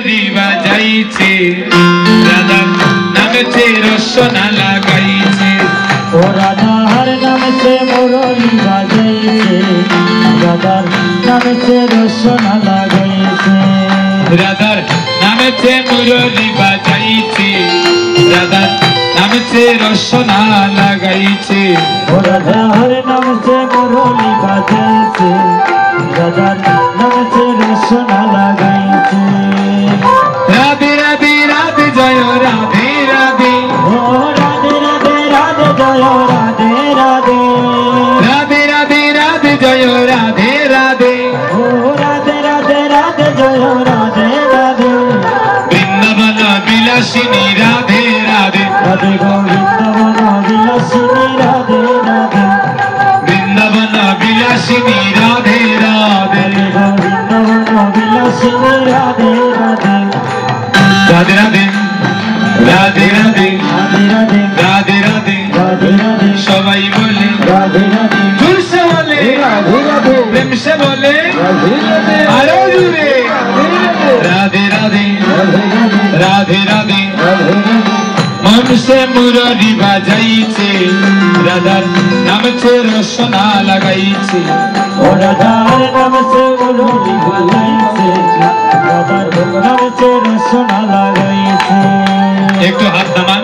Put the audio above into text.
মুরলি বাজাইছে রাধার নামেতে রসনা লাগাইছে ও রাধার নামেতে মুরলি বাজাইছে রাধার নামেতে রসনা লাগাইছে রাধার নামেতে মুরলি বাজাইছে রাধার নামেতে রসনা লাগাইছে ও রাধার নামেতে মুরলি বাজাইছে রাধার নামেতে রসনা লাগাইছে রাধে রাধে রাধে জয় রাধে রাধে ও রাধে রাধে রাধে জয় রাধে রাধে রাধে রাধে রাধে জয় রাধে রাধে ও রাধে রাধে রাধে জয় রাধে রাধে বৃন্দাবন বিলাসিনী রাধে রাধে রাধে গোবিন্দবন বিলাসিনী রাধে রাধে বৃন্দাবন বিলাসিনী রাধে রাধে রাধে গোবিন্দবন বিলাসিনী রাধে রাধে রাধে রাধে রাধে রাধে রাধে রাধে রাধে রাধে রাধে রাধে সবাই বলে রাধে রাধে জোর সে বলে রাধে রাধে প্রেম সে বলে রাধে রাধে আরো জুড়ে রাধে রাধে রাধে রাধে মন সে মুরলি বাজাইছে রাধার নামছে রসনা লাগাইছে ও রাধার নামে মুরলি বাজাইছে রাধার নামে রসনা লাগাইছে একটু হাত নামান